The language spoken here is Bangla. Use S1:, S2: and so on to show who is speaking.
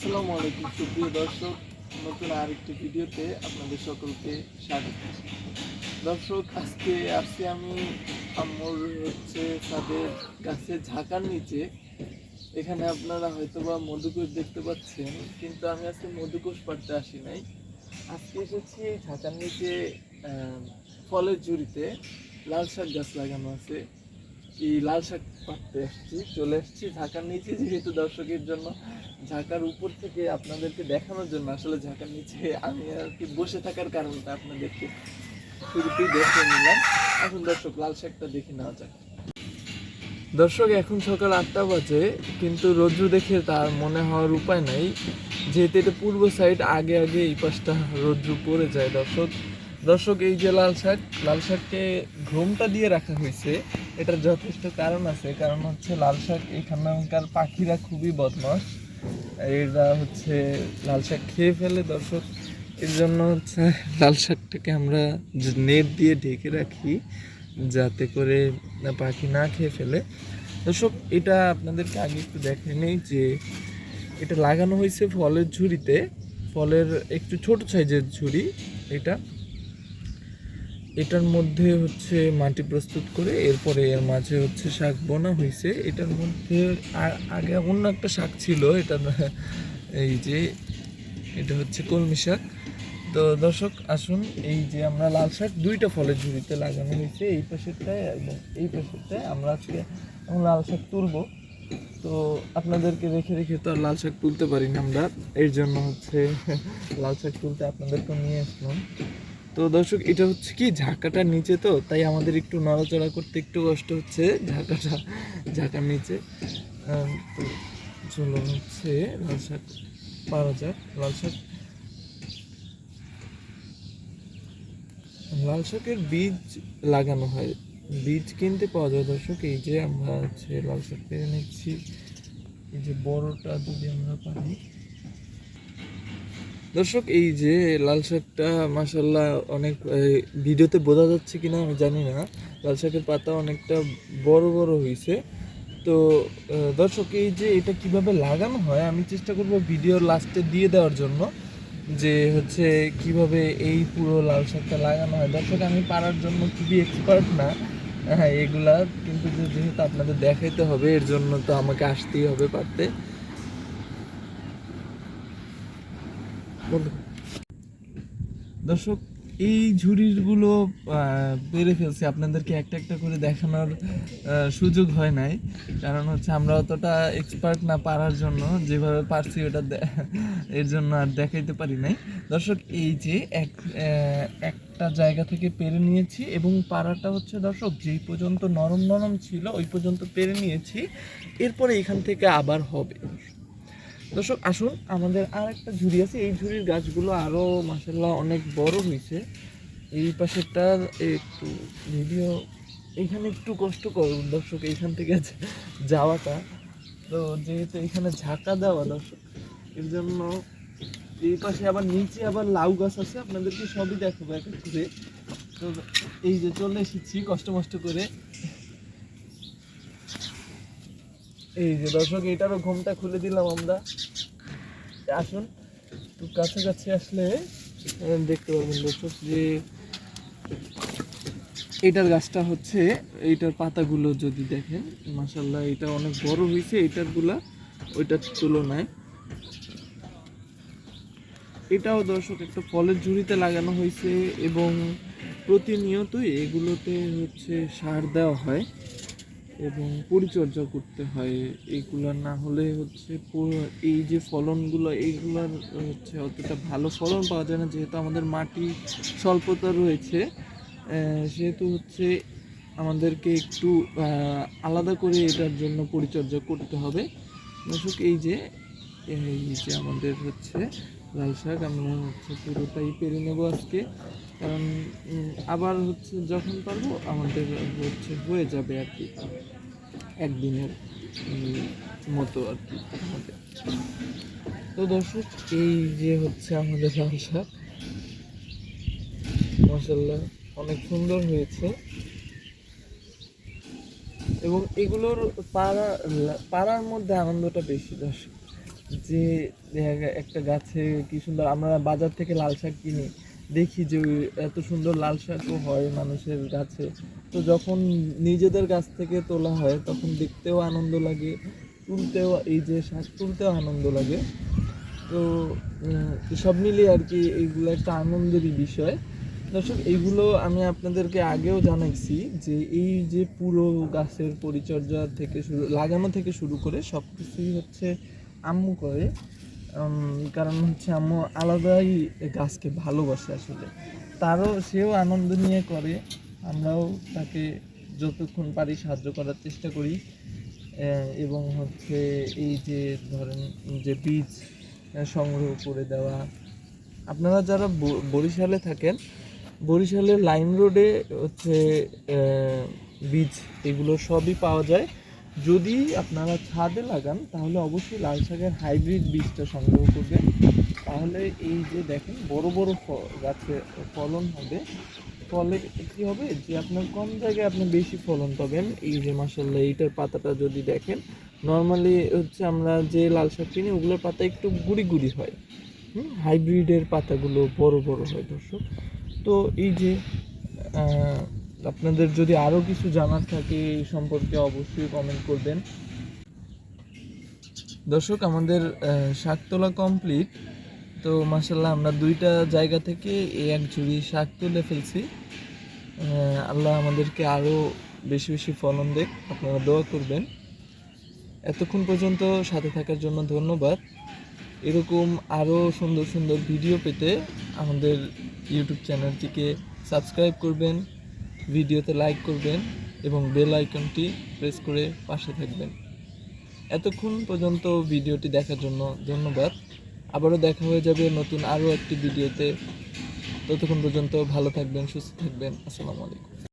S1: আসসালামু আলাইকুম সুপ্রিয় দর্শক, নতুন আরেকটি ভিডিওতে আপনাদের সকলকে স্বাগত। দর্শক, আজকে আসছি আমি আম্মুর ছাদের গাছে ঝাঁকার নিচে। এখানে আপনারা হয়তোবা মধুকোষ দেখতে পাচ্ছেন, কিন্তু আমি আজকে মধুকোষ পাড়তে আসি নাই। আজকে এসেছি এই ঝাঁকার নিচে ফলের ঝুড়িতে লাল শাক গাছ লাগানো আছে। এই লাল শাক পাড়তে চলে আসছি ঝাঁকার নিচে, যেহেতু দর্শকের জন্য ঝাঁকার উপর থেকে আপনাদেরকে দেখানোর জন্য। আসলে ঝাঁকার নিচে আমি আর কি বসে থাকার কারণটা আপনাদেরকে শুরুতেই দেখে নিলাম। এখন দর্শক, লাল শাকটা দেখে নেওয়া যাক। দর্শক, এখন সকাল 8টা বাজে, কিন্তু রৌদ্র দেখে তার মনে হওয়ার উপায় নাই, যেহেতু এটা পূর্ব সাইড। আগে আগে এই পাশটা রৌদ্র পড়ে যায়। দর্শক, এই যে লাল শাককে ঘোমটা দিয়ে রাখা হয়েছে। এটার যথেষ্ট কারণ আছে। কারণ হচ্ছে লাল শাক এখানকার পাখিরা খুবই বদমাশ। এরা লাল শাক খেয়ে ফেলে। দর্শক, এর জন্য লাল শাকটাকে আমরা নেট দিয়ে ঢেকে রাখি, যাতে করে পাখি না খেয়ে ফেলে। দর্শক, এটা আপনাদেরকে আগে একটু দেখে নেই যে এটা লাগানো হয়েছে ফলের ঝুড়িতে। ফলের একটু ছোট সাইজের ঝুড়ি এটার মধ্যে মাটি প্রস্তুত করে এরপরে এর মাঝে শাক বোনা হয়েছে। এটার মধ্যে আগে অন্য একটা শাক ছিল, এটা এই যে এটা কলমি শাক। তো দর্শক, আসুন, এই যে আমরা লাল শাক দুইটা ফলের ঝুড়িতে লাগানো হয়েছে, এই পাশেরটায় এবং এই পাশেরটায়। আমরা আজকে লাল শাক তুলবো। তো আপনাদেরকে রেখে রেখে তো আর লাল শাক তুলতে পারি না আমরা, এর জন্য লাল শাক তুলতে আপনাদেরকে নিয়ে আসলাম। তো দর্শক, এটা কি ঝাঁকাটার নিচে, তো তাই আমাদের একটু নড়াচড়া করতে একটু কষ্ট হচ্ছে ঝাঁকার নিচে। তো চলুন লাল শাক পাওয়া যাক। লাল শাকের বীজ লাগানো হয়, বীজ কিনতে পাওয়া যায়। দর্শক, এই যে আমরা লাল শাক পেরে নিচ্ছি। এই যে বড়টা যদি আমরা পাই। দর্শক, এই যে লাল শাকটা মাশাআল্লাহ অনেক, ভিডিওতে বোঝা যাচ্ছে কিনা আমি জানি না, লাল শাকের পাতা অনেকটা বড় বড় হয়েছে। তো দর্শক, এই যে এটা কিভাবে লাগানো হয় আমি চেষ্টা করব ভিডিওর লাস্টে দিয়ে দেওয়ার জন্য, যে কিভাবে এই পুরো লাল শাকটা লাগানো হয়। দর্শক, আমি পারার জন্য খুবই এক্সপার্ট না, হ্যাঁ, এগুলা কিন্তু যেহেতু আপনাদের দেখাইতে হবে, এর জন্য তো আমাকে আসতেই হবে পারতে। দর্শক, এই ঝুড়িগুলো পেরে ফেলছে, আপনাদেরকে একটা একটা করে দেখানোর সুযোগ হয় নাই। কারণ আমরা অতটা এক্সপার্ট না, পারার জন্য যেভাবে পারছি ওটা এর জন্য আর দেখাইতে পারি নাই। দর্শক, এই যে একটা জায়গা থেকে পেরে নিয়েছি, এবং পাড়াটা দর্শক যেই পর্যন্ত নরম নরম ছিল ওই পর্যন্ত পেরে নিয়েছি। এরপরে এখান থেকে আবার হবে। দর্শক, আসুন, আমাদের আর একটা ঝুড়ি আছে। এই ঝুড়ির গাছগুলো আরও মাশাআল্লাহ অনেক বড় হয়েছে। এই পাশেরটা একটু ভিডিও, এখানে একটু কষ্ট করুন দর্শক, এইখান থেকে যাওয়াটা। তো যেহেতু এখানে ঝাঁকা দেওয়া দর্শক, এর জন্য এই পাশে আবার নিচে আবার লাউ গাছ আছে, আপনাদেরকে সবই দেখাবো এক এক করে। তো এই যে চলে এসেছি কষ্ট মষ্ট করে। এই যে দর্শক, এটারও ঘুমটা খুলে দিলাম আমরা। আসুন, একটু কাছাকাছি আসলে দেখতে পাবেন দর্শক যে এইটার গাছটা এইটার পাতাগুলো যদি দেখেন, মাশাআল্লাহ এটা অনেক বড় হয়েছে ওইটার তুলনায়। এটাও দর্শক একটা ফলের ঝুড়িতে লাগানো হয়েছে, এবং প্রতিনিয়তই এগুলোতে সার দেওয়া হয় এবং পরিচর্যা করতে হয়। এইগুলো না হলে এই যে ফলনগুলো, এইগুলোর অতটা ভালো ফলন পাওয়া যায় না, যেহেতু আমাদের মাটি স্বল্পতা রয়েছে। সেহেতু আমাদেরকে একটু আলাদা করে এটার জন্য পরিচর্যা করতে হবে। দর্শক, এই যে আমাদের লাল শাক আমরা পুরোটাই পেরে নেব আজকে, কারণ আবার যখন পারবো আমাদের হয়ে যাবে আর কি, একদিনের মতো আর কি আমাদের। তো দর্শক, এই যে আমাদের লাল শাক মাশাআল্লাহ অনেক সুন্দর হয়েছে, এবং এগুলোর পাড়ার মধ্যে আনন্দটা বেশি। দর্শক, যে একটা গাছে কি সুন্দর, আমরা বাজার থেকে লাল শাক কিনি, দেখি যে এত সুন্দর লাল শাকও হয় মানুষের গাছে। তো যখন নিজেদের গাছ থেকে তোলা হয় তখন দেখতেও আনন্দ লাগে, তুলতেও, এই যে শাক তুলতেও আনন্দ লাগে। তো সব মিলিয়ে আর কি এইগুলো একটা আনন্দেরই বিষয়। দর্শক, এইগুলো আমি আপনাদেরকে আগেও জানাইছি যে এই যে পুরো গাছের পরিচর্যা থেকে লাগানো থেকে শুরু করে সব কিছুই হচ্ছে আম্মু করে। কারণ হচ্ছে আম্মু আলাদাই গাছকে ভালোবাসে আসলে, সেও আনন্দ নিয়ে করে, আমরাও তাকে যতক্ষণ পারি সাহায্য করার চেষ্টা করি। এবং হচ্ছে এই যে ধরেন যে বীজ সংগ্রহ করে দেওয়া। আপনারা যারা বরিশালে থাকেন, বরিশালের লাইন রোডে হচ্ছে বীজ এগুলো সবই পাওয়া যায়। যদি আপনারা ছাদে লাগান তাহলে অবশ্যই লাল শাকের হাইব্রিড বীজটা সংগ্রহ করবেন, তাহলে এই যে দেখেন বড় বড় গাছে ফলন হবে। ফলে কি হবে যে আপনার কম জায়গায় আপনি বেশি ফলন পাবেন। এই যে মাশাআল্লাহ এইটার পাতাটা যদি দেখেন, নর্মালি হচ্ছে আমরা যে লাল শাক কিনি ওগুলোর পাতা একটু গুড়ি গুড়ি হয়, হাইব্রিডের পাতাগুলো বড় বড় হয় দর্শক। তো এই যে আপনাদের যদি আরও কিছু জানার থাকে এই সম্পর্কে অবশ্যই কমেন্ট করবেন। দর্শক, আমাদের শাক তোলা কমপ্লিট। তো মাশাআল্লাহ আমরা 2টা জায়গা থেকে এই এক ঝুড়ি শাক তুলে ফেলছি। আল্লাহ আমাদেরকে আরও বেশি বেশি ফলন দেখ, আপনারা দোয়া করবেন। এতক্ষণ পর্যন্ত সাথে থাকার জন্য ধন্যবাদ। এরকম আরও সুন্দর সুন্দর ভিডিও পেতে আমাদের ইউটিউব চ্যানেলটিকে সাবস্ক্রাইব করবেন, ভিডিওতে লাইক করবেন এবং বেল আইকনটি প্রেস করে পাশে থাকবেন। এতক্ষণ পর্যন্ত ভিডিওটি দেখার জন্য ধন্যবাদ। আবারও দেখা হয়ে যাবে নতুন আরও একটি ভিডিওতে। ততক্ষণ পর্যন্ত ভালো থাকবেন, সুস্থ থাকবেন। আসসালামু আলাইকুম।